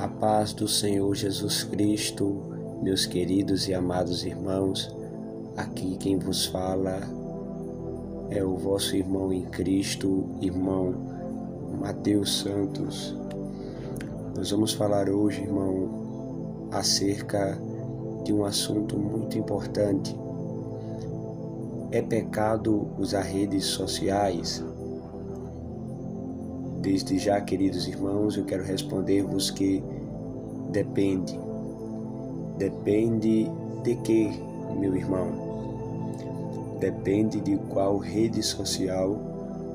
A paz do Senhor Jesus Cristo, meus queridos e amados irmãos, aqui quem vos fala é o vosso irmão em Cristo, irmão Mateus Santos. Nós vamos falar hoje, irmão, acerca de um assunto muito importante. É pecado usar redes sociais? Desde já, queridos irmãos, eu quero responder-vos que depende. Depende de quê, meu irmão? Depende de qual rede social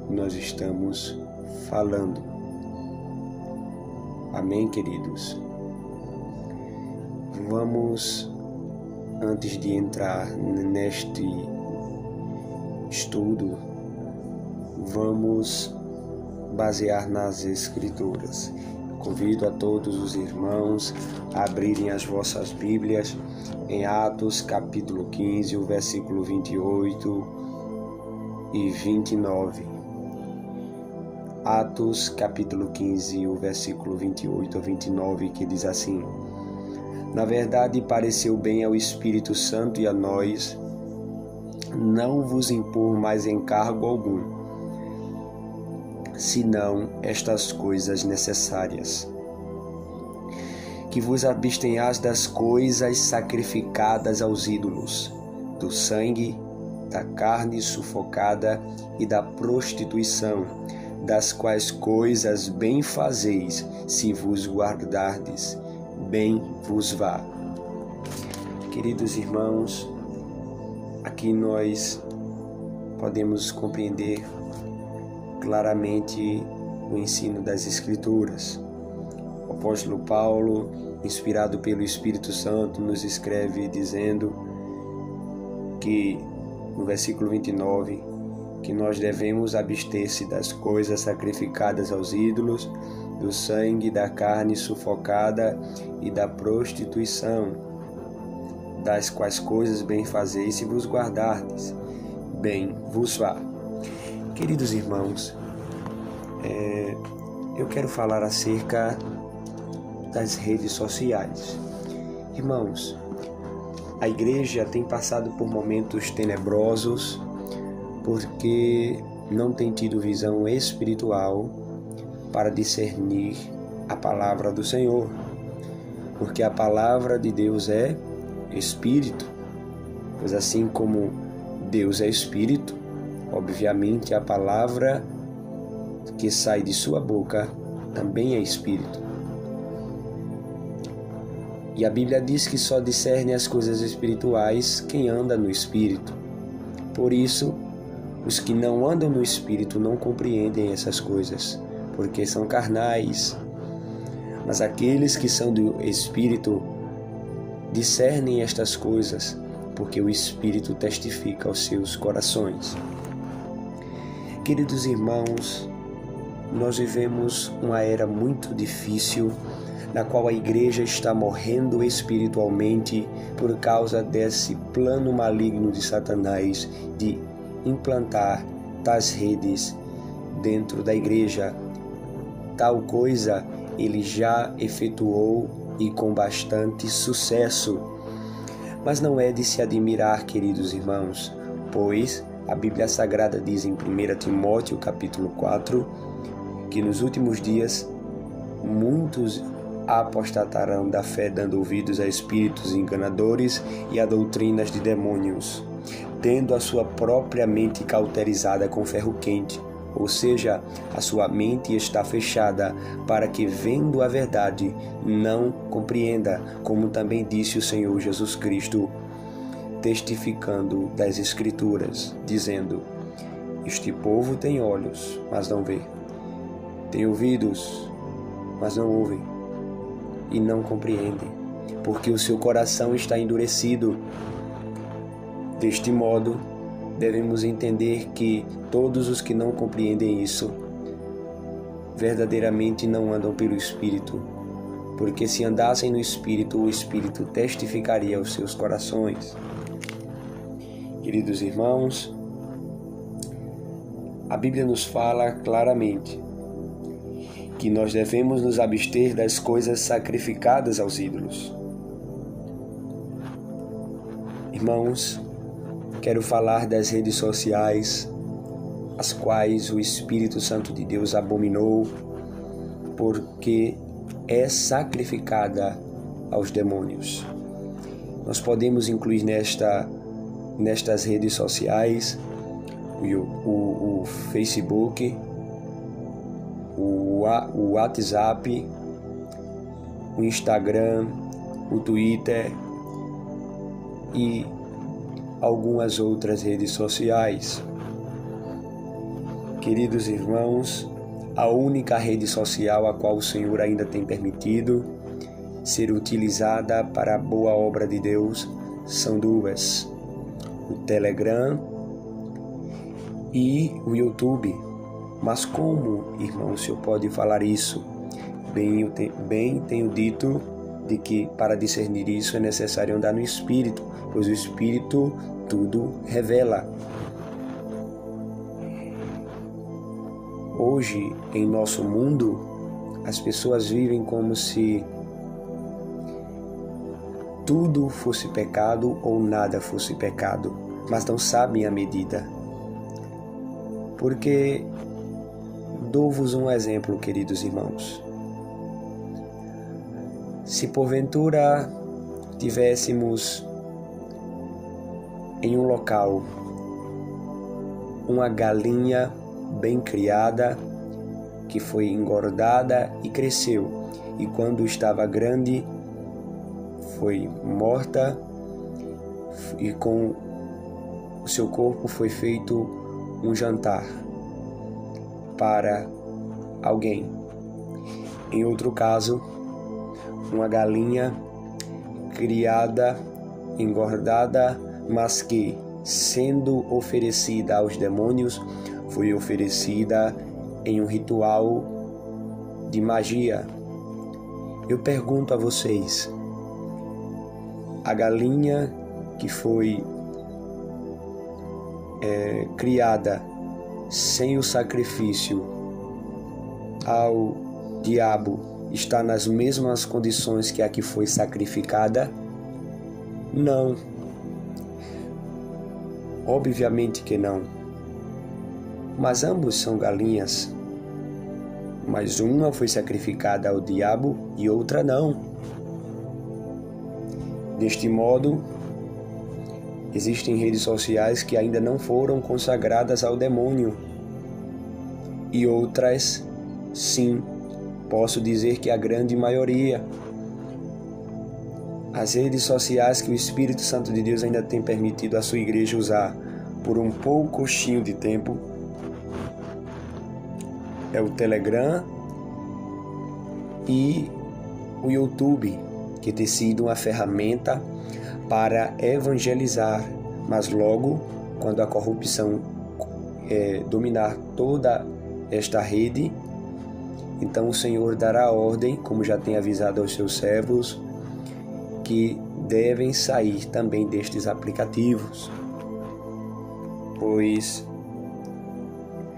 nós estamos falando. Amém, queridos? Vamos, antes de entrar neste estudo, vamos basear nas Escrituras. Convido a todos os irmãos a abrirem as vossas Bíblias em Atos capítulo 15, o versículo 28 e 29. Atos capítulo 15, o versículo 28 a 29, que diz assim: Na verdade, pareceu bem ao Espírito Santo e a nós não vos impor mais encargo algum, senão estas coisas necessárias: que vos abstenhais das coisas sacrificadas aos ídolos, do sangue, da carne sufocada e da prostituição, das quais coisas bem fazeis, se vos guardardes, bem vos vá. Queridos irmãos, aqui nós podemos compreender claramente o ensino das Escrituras. O apóstolo Paulo, inspirado pelo Espírito Santo, nos escreve dizendo que, no versículo 29, que nós devemos abster-se das coisas sacrificadas aos ídolos, do sangue, da carne sufocada e da prostituição, das quais coisas bem fazeis se vos guardardes, bem vos vá. Queridos irmãos, eu quero falar acerca das redes sociais. Irmãos, a igreja tem passado por momentos tenebrosos porque não tem tido visão espiritual para discernir a palavra do Senhor, porque a palavra de Deus é Espírito, pois assim como Deus é Espírito, obviamente a palavra que sai de sua boca também é Espírito. E a Bíblia diz que só discerne as coisas espirituais quem anda no Espírito. Por isso, os que não andam no Espírito não compreendem essas coisas, porque são carnais. Mas aqueles que são do Espírito discernem estas coisas, porque o Espírito testifica aos seus corações. Queridos irmãos, nós vivemos uma era muito difícil, na qual a igreja está morrendo espiritualmente por causa desse plano maligno de Satanás de implantar tais redes dentro da igreja. Tal coisa ele já efetuou e com bastante sucesso. Mas não é de se admirar, queridos irmãos, pois a Bíblia Sagrada diz em 1 Timóteo capítulo 4 que nos últimos dias muitos apostatarão da fé, dando ouvidos a espíritos enganadores e a doutrinas de demônios, tendo a sua própria mente cauterizada com ferro quente, ou seja, a sua mente está fechada para que, vendo a verdade, não compreenda, como também disse o Senhor Jesus Cristo, testificando das Escrituras, dizendo: Este povo tem olhos, mas não vê, tem ouvidos, mas não ouvem, e não compreendem, porque o seu coração está endurecido. Deste modo, devemos entender que todos os que não compreendem isso, verdadeiramente não andam pelo Espírito, porque se andassem no Espírito, o Espírito testificaria aos seus corações. Queridos irmãos, a Bíblia nos fala claramente que nós devemos nos abster das coisas sacrificadas aos ídolos. Irmãos, quero falar das redes sociais, as quais o Espírito Santo de Deus abominou, porque é sacrificada aos demônios. Nós podemos incluir nestas redes sociais o Facebook, o WhatsApp, o Instagram, o Twitter e algumas outras redes sociais. Queridos irmãos, a única rede social a qual o Senhor ainda tem permitido ser utilizada para a boa obra de Deus são duas: o Telegram e o YouTube. Mas como, irmão, o Senhor pode falar isso? Bem tenho dito de que para discernir isso é necessário andar no Espírito, pois o Espírito tudo revela. Hoje, em nosso mundo, as pessoas vivem como se tudo fosse pecado ou nada fosse pecado, mas não sabem a medida. Porque dou-vos um exemplo, queridos irmãos. Se porventura tivéssemos em um local uma galinha bem criada, que foi engordada e cresceu, e quando estava grande foi morta, e com o seu corpo foi feito um jantar para alguém. Em outro caso, uma galinha criada, engordada, mas que, sendo oferecida aos demônios, foi oferecida em um ritual de magia. Eu pergunto a vocês, a galinha que foi criada sem o sacrifício ao diabo está nas mesmas condições que a que foi sacrificada? Não. Obviamente que não. Mas ambos são galinhas. Mas uma foi sacrificada ao diabo e outra não. Deste modo, existem redes sociais que ainda não foram consagradas ao demônio. E outras, sim, posso dizer que a grande maioria. As redes sociais que o Espírito Santo de Deus ainda tem permitido à sua igreja usar por um pouquinho de tempo é o Telegram e o YouTube, que tem sido uma ferramenta para evangelizar, mas logo, quando a corrupção dominar toda esta rede, então o Senhor dará ordem, como já tem avisado aos seus servos, que devem sair também destes aplicativos, pois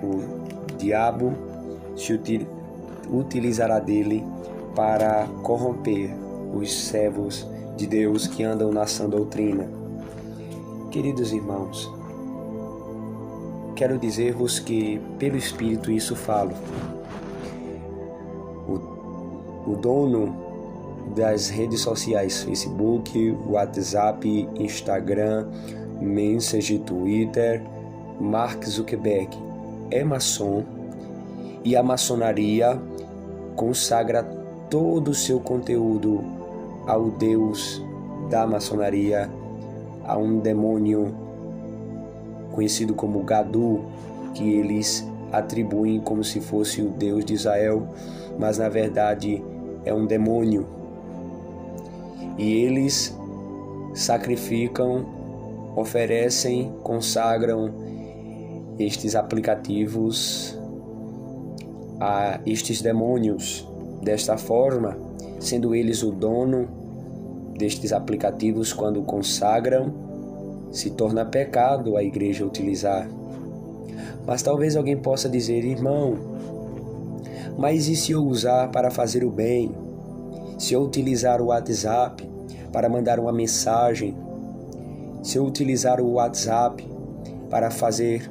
o diabo se utilizará dele para corromper os servos de Deus que andam na sã doutrina. Queridos irmãos, quero dizer-vos que pelo Espírito isso falo. O dono das redes sociais, Facebook, WhatsApp, Instagram, Messenger, Twitter, Mark Zuckerberg, é maçom, e a maçonaria consagra todo o seu conteúdo ao Deus da maçonaria, a um demônio conhecido como Gadu, que eles atribuem como se fosse o Deus de Israel, mas na verdade é um demônio. E eles sacrificam, oferecem, consagram estes aplicativos a estes demônios. Desta forma, sendo eles o dono destes aplicativos, quando consagram, se torna pecado a igreja utilizar. Mas talvez alguém possa dizer: irmão, Mas e se eu usar para fazer o bem? Se eu utilizar o WhatsApp para mandar uma mensagem? Se eu utilizar o WhatsApp para fazer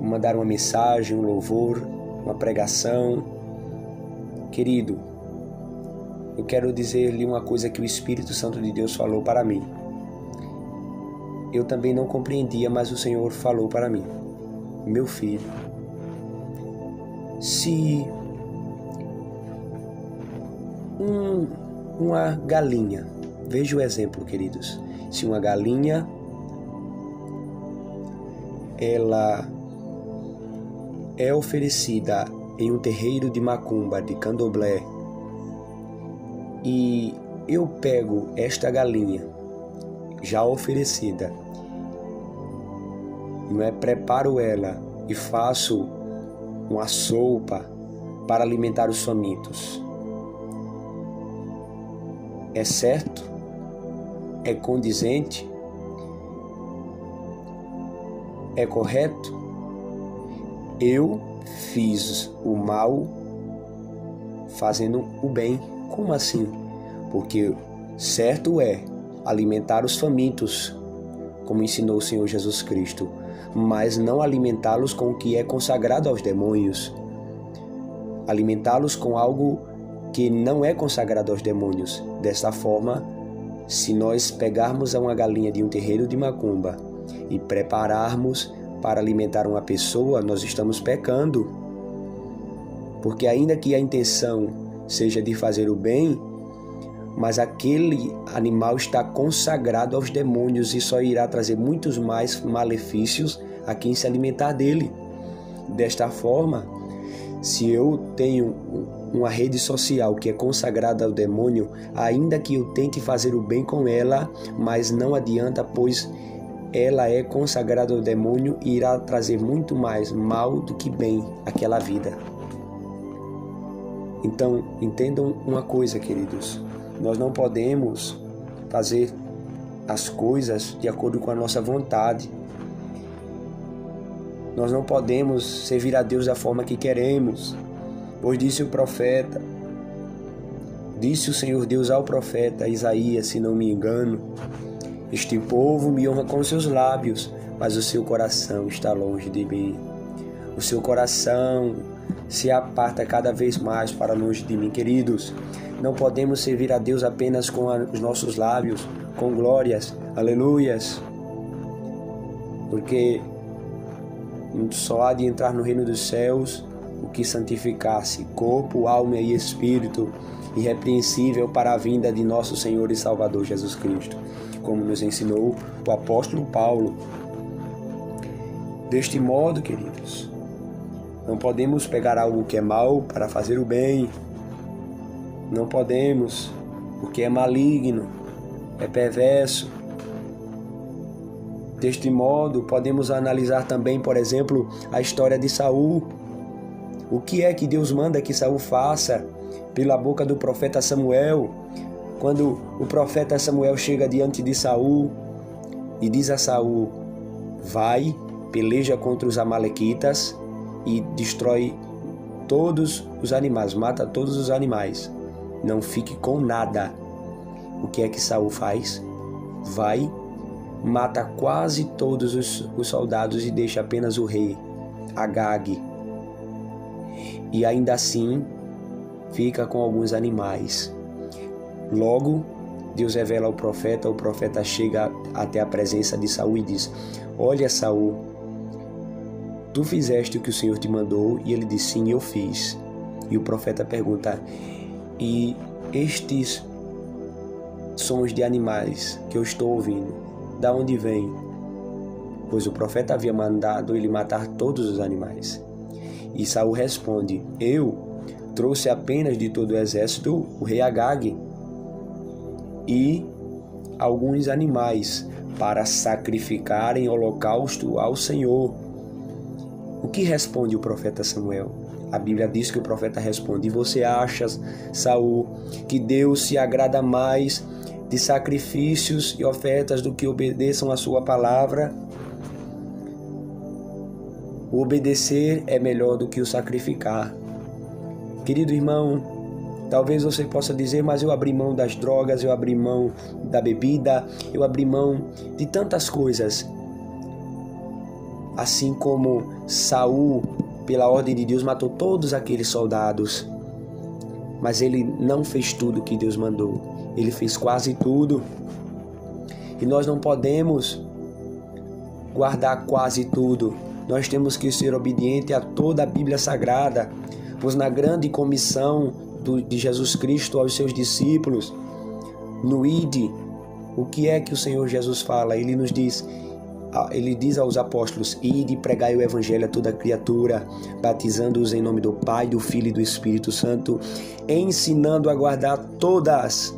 mandar uma mensagem, um louvor, uma pregação? Querido, eu quero dizer-lhe uma coisa que o Espírito Santo de Deus falou para mim. Eu também não compreendia, mas o Senhor falou para mim: meu filho, se uma galinha, veja o exemplo, queridos, se uma galinha ela é oferecida em um terreiro de macumba, de candomblé, e eu pego esta galinha já oferecida, preparo ela e faço uma sopa para alimentar os famintos, é certo? É condizente? É correto? Eu fiz o mal fazendo o bem. Como assim? Porque certo é alimentar os famintos, como ensinou o Senhor Jesus Cristo, mas não alimentá-los com o que é consagrado aos demônios. Alimentá-los com algo que não é consagrado aos demônios. Desta forma, se nós pegarmos uma galinha de um terreiro de macumba e prepararmos para alimentar uma pessoa, nós estamos pecando. Porque ainda que a intenção seja de fazer o bem, mas aquele animal está consagrado aos demônios e só irá trazer muitos mais malefícios a quem se alimentar dele. Desta forma, se eu tenho uma rede social que é consagrada ao demônio, ainda que eu tente fazer o bem com ela, mas não adianta, pois ela é consagrada ao demônio e irá trazer muito mais mal do que bem àquela vida. Então, entendam uma coisa, queridos. Nós não podemos fazer as coisas de acordo com a nossa vontade. Nós não podemos servir a Deus da forma que queremos. Pois disse o profeta, disse o Senhor Deus ao profeta Isaías, se não me engano: este povo me honra com seus lábios, mas o seu coração está longe de mim. O seu coração se aparta cada vez mais para longe de mim. Queridos, não podemos servir a Deus apenas com os nossos lábios, com glórias, aleluias, porque só há de entrar no reino dos céus o que santificasse corpo, alma e espírito, irrepreensível para a vinda de nosso Senhor e Salvador Jesus Cristo, como nos ensinou o apóstolo Paulo. Deste modo, queridos, não podemos pegar algo que é mal para fazer o bem. Não podemos, porque é maligno, é perverso. Deste modo, podemos analisar também, por exemplo, a história de Saul. O que é que Deus manda que Saul faça pela boca do profeta Samuel? Quando o profeta Samuel chega diante de Saul e diz a Saul: vai, peleja contra os amalequitas e destrói todos os animais, mata todos os animais, não fique com nada. O que é que Saul faz? Vai, mata quase todos os soldados e deixa apenas o rei, Agag. E ainda assim fica com alguns animais. Logo, Deus revela ao profeta, o profeta chega até a presença de Saul e diz: olha, Saul, tu fizeste o que o Senhor te mandou? E ele diz: sim, eu fiz. E o profeta pergunta: e estes sons de animais que eu estou ouvindo, da onde vêm? Pois o profeta havia mandado ele matar todos os animais. E Saul responde: eu trouxe apenas de todo o exército o rei Agag e alguns animais para sacrificar em holocausto ao Senhor. O que responde o profeta Samuel? A Bíblia diz que o profeta responde: e você acha, Saul, que Deus se agrada mais de sacrifícios e ofertas do que obedeçam a sua palavra? O obedecer é melhor do que o sacrificar. Querido irmão, talvez você possa dizer, mas eu abri mão das drogas, eu abri mão da bebida, eu abri mão de tantas coisas. Assim como Saul, pela ordem de Deus, matou todos aqueles soldados. Mas ele não fez tudo que Deus mandou. Ele fez quase tudo. E nós não podemos guardar quase tudo. Nós temos que ser obedientes a toda a Bíblia Sagrada, pois na grande comissão de Jesus Cristo aos seus discípulos, no Ide, o que é que o Senhor Jesus fala? Ele diz aos apóstolos: Ide e pregai o Evangelho a toda criatura, batizando-os em nome do Pai, do Filho e do Espírito Santo, ensinando a guardar todas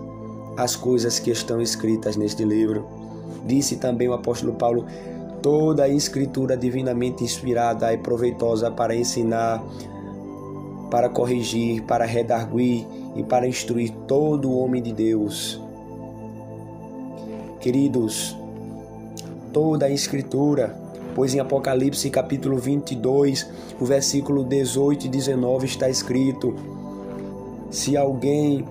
as coisas que estão escritas neste livro. Disse também o apóstolo Paulo: toda a escritura divinamente inspirada é proveitosa para ensinar, para corrigir, para redarguir e para instruir todo o homem de Deus. Queridos, toda a escritura, pois em Apocalipse capítulo 22, o versículo 18 e 19 está escrito: se alguém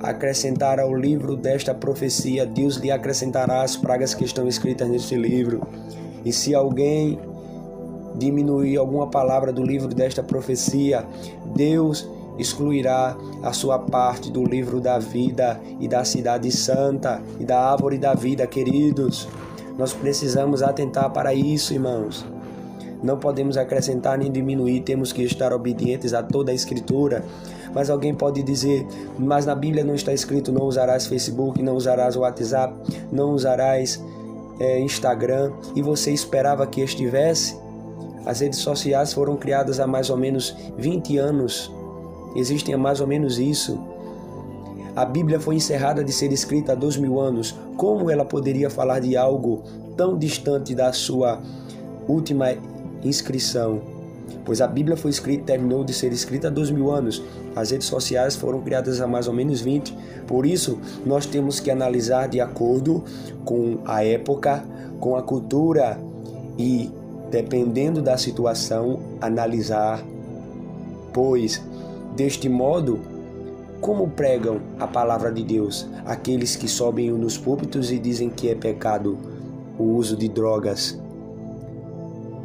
acrescentar ao livro desta profecia, Deus lhe acrescentará as pragas que estão escritas neste livro. E se alguém diminuir alguma palavra do livro desta profecia, Deus excluirá a sua parte do livro da vida e da cidade santa e da árvore da vida. Queridos, nós precisamos atentar para isso, irmãos. Não podemos acrescentar nem diminuir, temos que estar obedientes a toda a Escritura. Mas alguém pode dizer, mas na Bíblia não está escrito: não usarás Facebook, não usarás WhatsApp, não usarás Instagram, e você esperava que estivesse? As redes sociais foram criadas há mais ou menos 20 anos. Existem há mais ou menos isso. A Bíblia foi encerrada de ser escrita há 2000 anos. Como ela poderia falar de algo tão distante da sua última inscrição? Pois a Bíblia foi escrita e terminou de ser escrita há 2000 anos. As redes sociais foram criadas há mais ou menos 20. Por isso, nós temos que analisar de acordo com a época, com a cultura e, dependendo da situação, analisar. Pois, deste modo, como pregam a palavra de Deus aqueles que sobem nos púlpitos e dizem que é pecado o uso de drogas?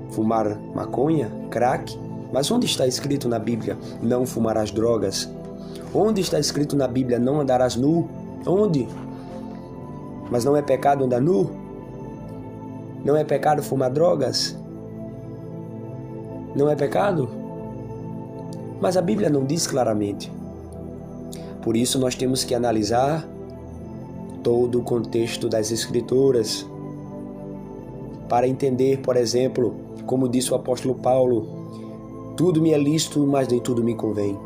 Fumar maconha, crack? Mas onde está escrito na Bíblia: não fumarás drogas? Onde está escrito na Bíblia: não andarás nu? Onde? Mas não é pecado andar nu? Não é pecado fumar drogas? Não é pecado? Mas a Bíblia não diz claramente. Por isso nós temos que analisar todo o contexto das Escrituras para entender, por exemplo, como disse o apóstolo Paulo: tudo me é lícito, mas nem tudo me convém.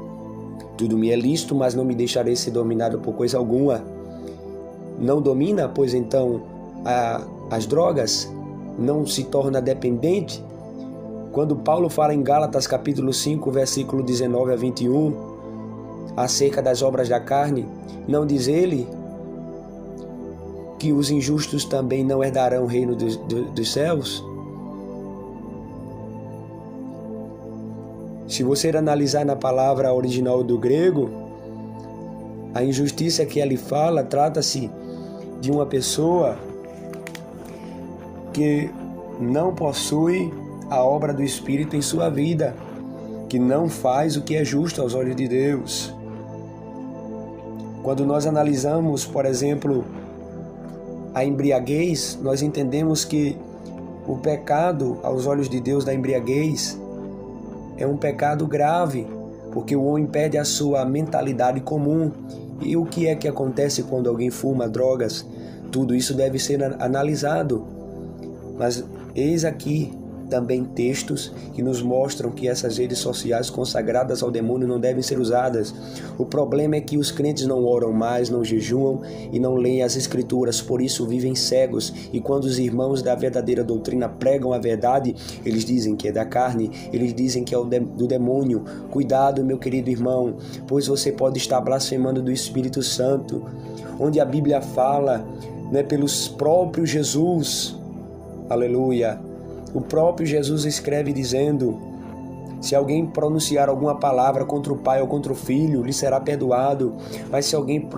Tudo me é lícito, mas não me deixarei ser dominado por coisa alguma. Não domina, pois então as drogas? Não se torna dependente? Quando Paulo fala em Gálatas capítulo 5, versículo 19 a 21, acerca das obras da carne, não diz ele que os injustos também não herdarão o reino dos céus? Se você analisar na palavra original do grego, a injustiça que ele fala trata-se de uma pessoa que não possui a obra do Espírito em sua vida, que não faz o que é justo aos olhos de Deus. Quando nós analisamos, por exemplo, a embriaguez, nós entendemos que o pecado aos olhos de Deus da embriaguez é um pecado grave, porque o homem perde a sua mentalidade comum. E o que é que acontece quando alguém fuma drogas? Tudo isso deve ser analisado. Mas eis aqui também textos que nos mostram que essas redes sociais consagradas ao demônio não devem ser usadas. O problema é que os crentes não oram mais, não jejuam e não leem as Escrituras, por isso vivem cegos. E quando os irmãos da verdadeira doutrina pregam a verdade, eles dizem que é da carne, eles dizem que é do demônio. Cuidado, meu querido irmão, pois você pode estar blasfemando do Espírito Santo, onde a Bíblia fala, pelos próprios Jesus, aleluia, O próprio Jesus escreve dizendo: se alguém pronunciar alguma palavra contra o pai ou contra o filho, lhe será perdoado. Mas se alguém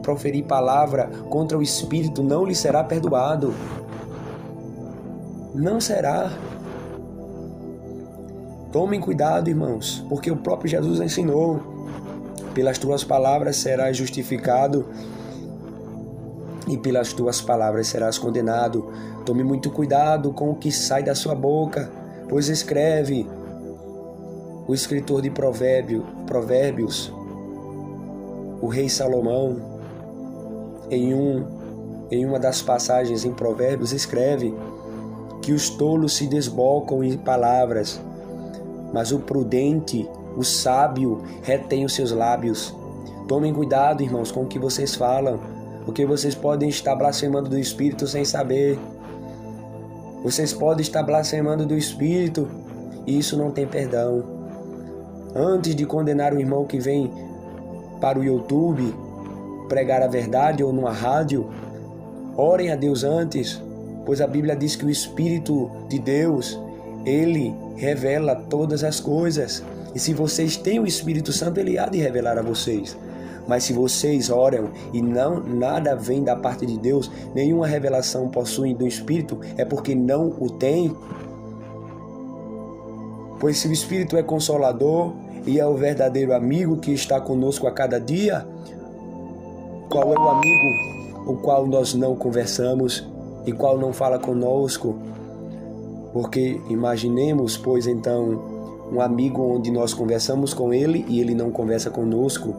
proferir palavra contra o Espírito, não lhe será perdoado. Não será. Tomem cuidado, irmãos, porque o próprio Jesus ensinou: pelas tuas palavras serás justificado e pelas tuas palavras serás condenado. Tome muito cuidado com o que sai da sua boca, pois escreve o escritor de Provérbios, o rei Salomão, em uma das passagens em Provérbios, escreve que os tolos se desbocam em palavras, mas o prudente, o sábio, retém os seus lábios. Tomem cuidado, irmãos, com o que vocês falam, porque vocês podem estar blasfemando do Espírito sem saber. Vocês podem estar blasfemando do Espírito e isso não tem perdão. Antes de condenar o irmão que vem para o YouTube pregar a verdade ou numa rádio, orem a Deus antes, pois a Bíblia diz que o Espírito de Deus, Ele revela todas as coisas. E se vocês têm o Espírito Santo, Ele há de revelar a vocês. Mas se vocês oram e nada vem da parte de Deus, nenhuma revelação possuem do Espírito, é porque não o tem. Pois se o Espírito é consolador e é o verdadeiro amigo que está conosco a cada dia, qual é o amigo o qual nós não conversamos e qual não fala conosco? Porque imaginemos, pois então, um amigo onde nós conversamos com ele e ele não conversa conosco.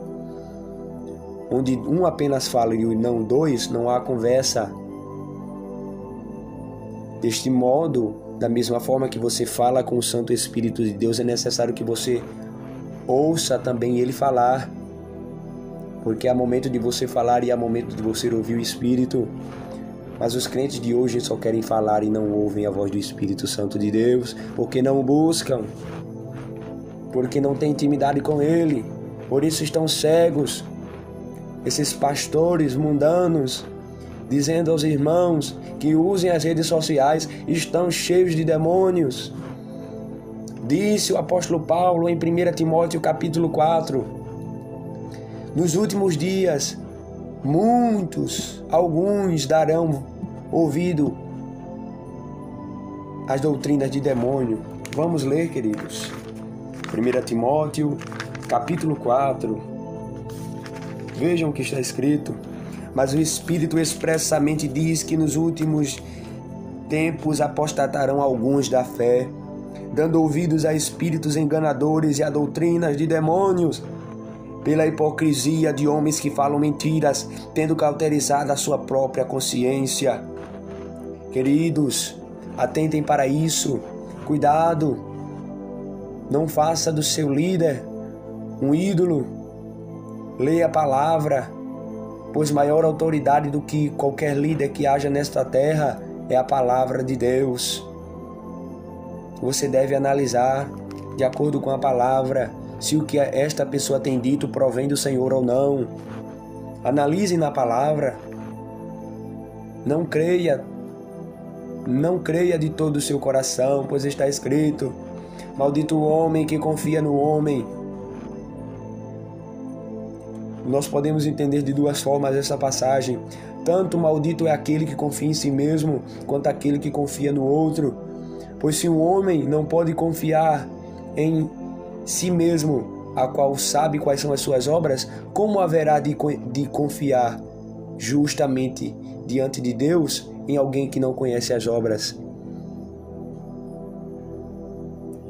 Onde um apenas fala e não dois, não há conversa. Deste modo, da mesma forma que você fala com o Santo Espírito de Deus, é necessário que você ouça também ele falar. Porque há momento de você falar e há momento de você ouvir o Espírito. Mas os crentes de hoje só querem falar e não ouvem a voz do Espírito Santo de Deus, porque não o buscam, porque não têm intimidade com Ele, por isso estão cegos. Esses pastores mundanos, dizendo aos irmãos que usem as redes sociais, estão cheios de demônios. Disse o apóstolo Paulo em 1 Timóteo capítulo 4, nos últimos dias, alguns darão ouvido às doutrinas de demônio. Vamos ler, queridos. 1 Timóteo, capítulo 4. Vejam o que está escrito. Mas o Espírito expressamente diz que nos últimos tempos apostatarão alguns da fé, dando ouvidos a espíritos enganadores e a doutrinas de demônios, pela hipocrisia de homens que falam mentiras, tendo cauterizado a sua própria consciência. Queridos, atentem para isso. Cuidado. Não faça do seu líder um ídolo. Leia a palavra, pois maior autoridade do que qualquer líder que haja nesta terra é a palavra de Deus. Você deve analisar, de acordo com a palavra, se o que esta pessoa tem dito provém do Senhor ou não. Analise na palavra. Não creia de todo o seu coração, pois está escrito: maldito o homem que confia no homem. Nós podemos entender de duas formas essa passagem. Tanto maldito é aquele que confia em si mesmo, quanto aquele que confia no outro. Pois se um homem não pode confiar em si mesmo, a qual sabe quais são as suas obras, como haverá de confiar justamente diante de Deus em alguém que não conhece as obras?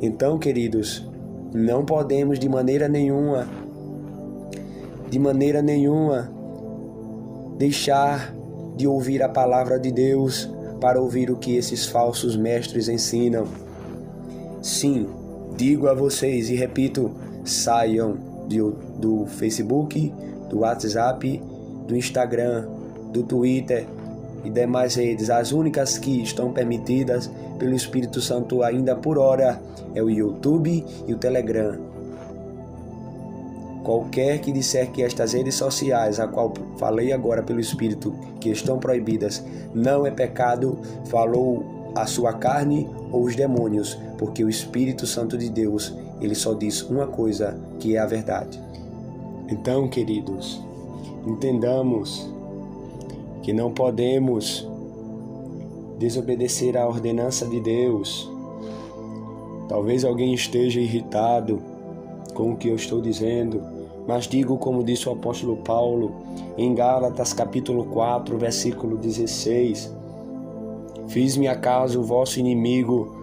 Então, queridos, não podemos de maneira nenhuma deixar de ouvir a palavra de Deus para ouvir o que esses falsos mestres ensinam. Sim, digo a vocês e repito, saiam do Facebook, do WhatsApp, do Instagram, do Twitter e demais redes. As únicas que estão permitidas pelo Espírito Santo ainda por hora é o YouTube e o Telegram. Qualquer que disser que estas redes sociais, a qual falei agora pelo Espírito, que estão proibidas, não é pecado, falou a sua carne ou os demônios, porque o Espírito Santo de Deus, ele só diz uma coisa, que é a verdade. Então, queridos, entendamos que não podemos desobedecer à ordenança de Deus. Talvez alguém esteja irritado com o que eu estou dizendo, mas digo como disse o apóstolo Paulo em Gálatas capítulo 4, versículo 16: fiz-me acaso o vosso inimigo,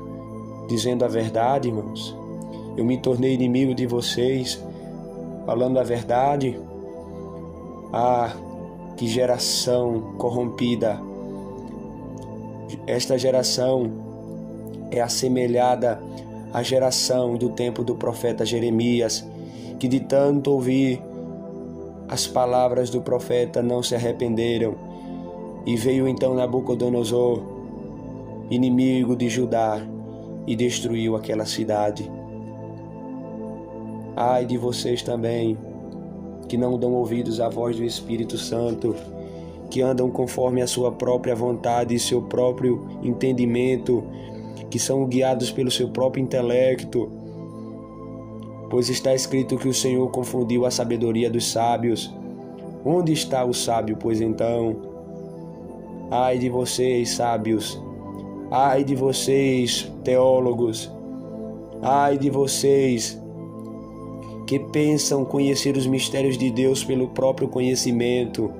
dizendo a verdade, irmãos? Eu me tornei inimigo de vocês, falando a verdade? Ah, que geração corrompida! Esta geração é assemelhada à geração do tempo do profeta Jeremias, que de tanto ouvir as palavras do profeta não se arrependeram, e veio então Nabucodonosor, inimigo de Judá, e destruiu aquela cidade. Ai de vocês também, que não dão ouvidos à voz do Espírito Santo, que andam conforme a sua própria vontade e seu próprio entendimento, que são guiados pelo seu próprio intelecto. Pois está escrito que o Senhor confundiu a sabedoria dos sábios. Onde está o sábio, pois então? Ai de vocês, sábios! Ai de vocês, teólogos! Ai de vocês que pensam conhecer os mistérios de Deus pelo próprio conhecimento,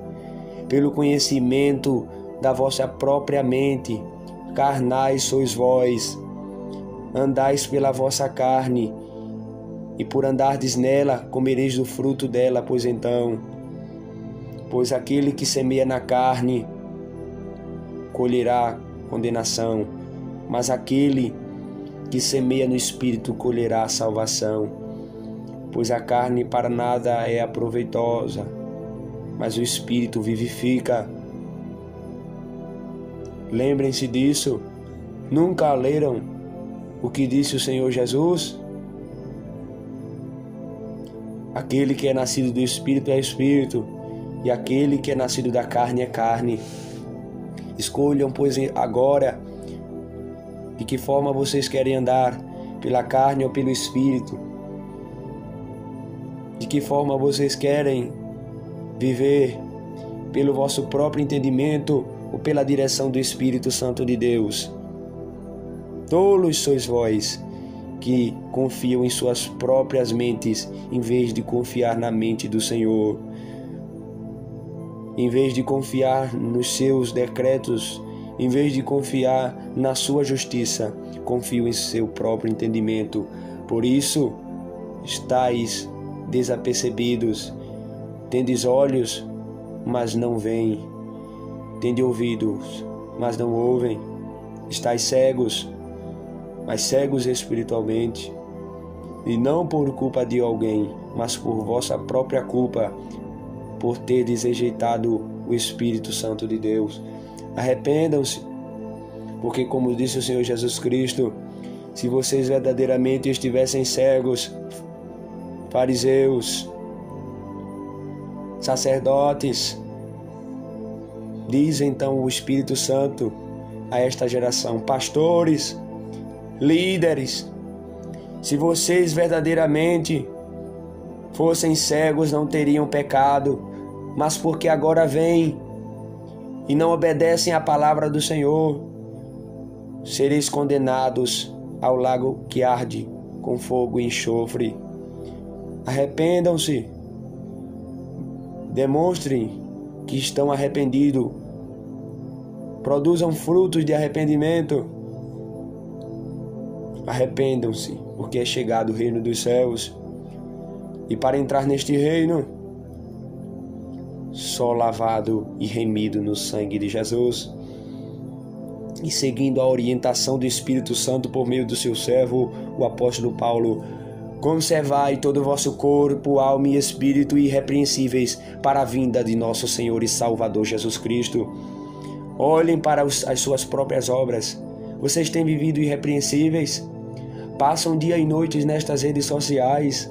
pelo conhecimento da vossa própria mente. Carnais sois vós, andais pela vossa carne, e por andardes nela, comereis do fruto dela, pois aquele que semeia na carne, colherá condenação, mas aquele que semeia no Espírito, colherá salvação. Pois a carne para nada é aproveitosa, mas o Espírito vivifica. Lembrem-se disso. Nunca leram o que disse o Senhor Jesus? Aquele que é nascido do Espírito é Espírito, e aquele que é nascido da carne é carne. Escolham, pois, agora de que forma vocês querem andar, pela carne ou pelo Espírito. De que forma vocês querem viver, pelo vosso próprio entendimento ou pela direção do Espírito Santo de Deus? Tolos sois vós, que confiam em suas próprias mentes, em vez de confiar na mente do Senhor. Em vez de confiar nos seus decretos, em vez de confiar na sua justiça, confiam em seu próprio entendimento. Por isso, estáis desapercebidos. Tendes olhos, mas não veem. Tendes ouvidos, mas não ouvem. Estáis cegos, mas cegos espiritualmente. E não por culpa de alguém, mas por vossa própria culpa, por ter rejeitado o Espírito Santo de Deus. Arrependam-se, porque como disse o Senhor Jesus Cristo, se vocês verdadeiramente estivessem cegos, fariseus, sacerdotes, diz então o Espírito Santo a esta geração, pastores, líderes, se vocês verdadeiramente fossem cegos, não teriam pecado, mas porque agora vêm e não obedecem à palavra do Senhor, sereis condenados ao lago que arde com fogo e enxofre. Arrependam-se, demonstrem que estão arrependidos, produzam frutos de arrependimento. Arrependam-se, porque é chegado o reino dos céus. E para entrar neste reino, só lavado e remido no sangue de Jesus, e seguindo a orientação do Espírito Santo por meio do seu servo, o apóstolo Paulo: conservai todo o vosso corpo, alma e espírito irrepreensíveis para a vinda de nosso Senhor e Salvador Jesus Cristo. Olhem para as suas próprias obras. Vocês têm vivido irrepreensíveis? Passam dia e noite nestas redes sociais,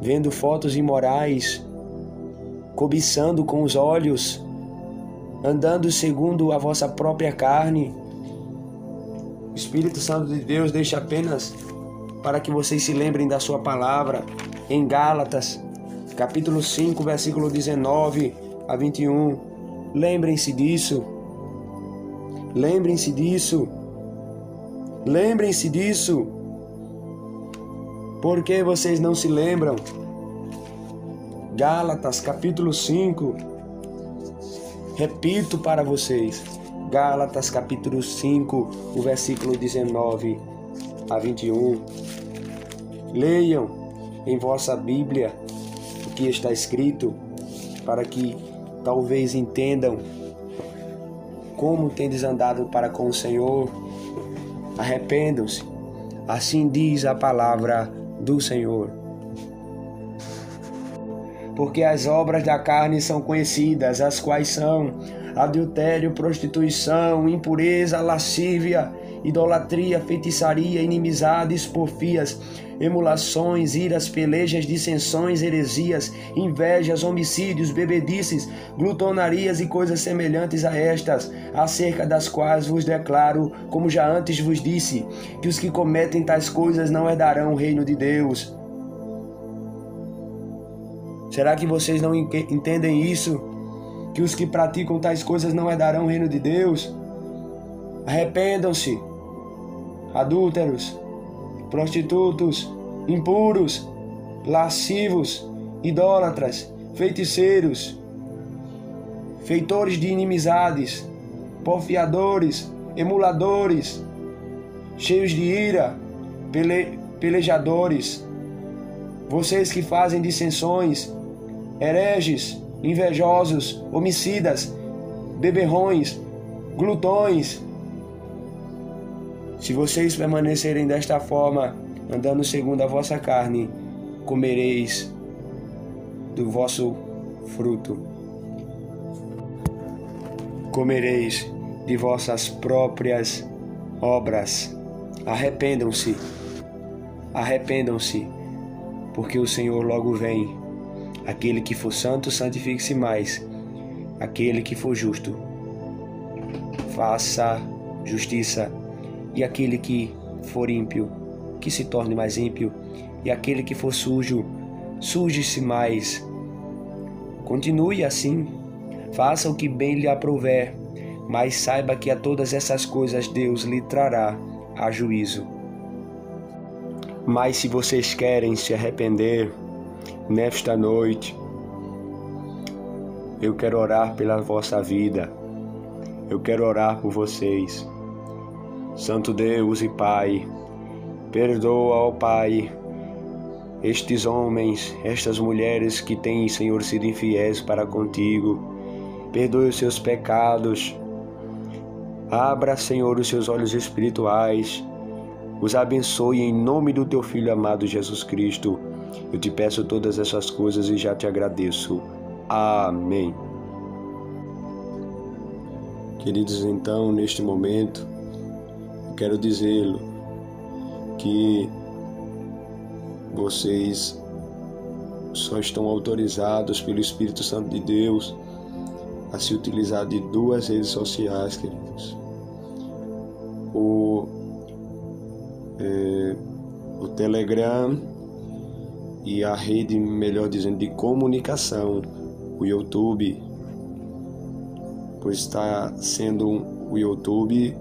vendo fotos imorais, cobiçando com os olhos, andando segundo a vossa própria carne, Espírito Santo de Deus deixa apenas para que vocês se lembrem da sua palavra em Gálatas, capítulo 5, versículo 19 a 21. Lembrem-se disso. Lembrem-se disso. Lembrem-se disso. Por que vocês não se lembram? Gálatas, capítulo 5. Repito para vocês. Gálatas, capítulo 5, o versículo 19 a 21. Leiam em vossa Bíblia o que está escrito, para que talvez entendam como tendes andado para com o Senhor. Arrependam-se. Assim diz a palavra do Senhor. Porque as obras da carne são conhecidas, as quais são adultério, prostituição, impureza, lascívia, idolatria, feitiçaria, inimizades, porfias, emulações, iras, pelejas, dissensões, heresias, invejas, homicídios, bebedices, glutonarias e coisas semelhantes a estas, acerca das quais vos declaro, como já antes vos disse, que os que cometem tais coisas não herdarão o reino de Deus. Será que vocês não entendem isso? Que os que praticam tais coisas não herdarão o reino de Deus? Arrependam-se, adúlteros, prostitutos, impuros, lascivos, idólatras, feiticeiros, feitores de inimizades, porfiadores, emuladores, cheios de ira, pelejadores, vocês que fazem dissensões, hereges, invejosos, homicidas, beberrões, glutões. Se vocês permanecerem desta forma, andando segundo a vossa carne, comereis do vosso fruto. Comereis de vossas próprias obras. Arrependam-se, arrependam-se, porque o Senhor logo vem. Aquele que for santo, santifique-se mais. Aquele que for justo, faça justiça. E aquele que for ímpio, que se torne mais ímpio. E aquele que for sujo, suje-se mais. Continue assim, faça o que bem lhe aprouver, mas saiba que a todas essas coisas Deus lhe trará a juízo. Mas se vocês querem se arrepender, nesta noite, eu quero orar pela vossa vida. Eu quero orar por vocês. Santo Deus e Pai, perdoa, ó Pai, estes homens, estas mulheres que têm, Senhor, sido infiéis para contigo. Perdoe os seus pecados. Abra, Senhor, os seus olhos espirituais. Os abençoe em nome do Teu Filho amado Jesus Cristo. Eu te peço todas essas coisas e já te agradeço. Amém. Queridos, então, neste momento, eu quero dizê-lo que vocês só estão autorizados pelo Espírito Santo de Deus a se utilizar de duas redes sociais, queridos. O Telegram e a rede, melhor dizendo, de comunicação, o YouTube, pois está sendo o YouTube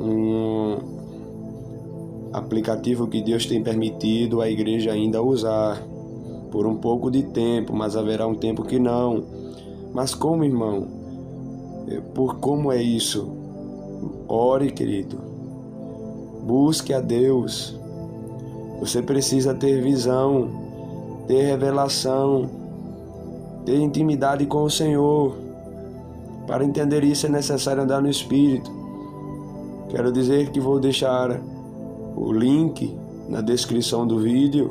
um aplicativo que Deus tem permitido a igreja ainda usar por um pouco de tempo, mas haverá um tempo que não. Mas como, irmão? Como é isso? Ore, querido. Busque a Deus. Você precisa ter visão, ter revelação, ter intimidade com o Senhor. Para entender isso é necessário andar no Espírito. Quero dizer que vou deixar o link na descrição do vídeo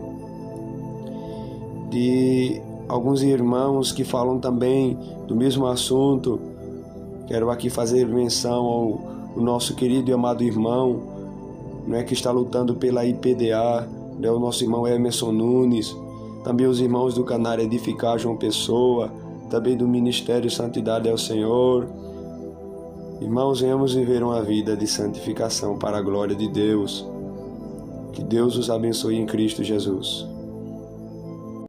de alguns irmãos que falam também do mesmo assunto. Quero aqui fazer menção ao nosso querido e amado irmão, que está lutando pela IPDA, o nosso irmão Emerson Nunes, também os irmãos do Canário Edificar João Pessoa, também do Ministério Santidade ao Senhor, Irmãos, venhamos viver uma vida de santificação para a glória de Deus. Que Deus os abençoe em Cristo Jesus.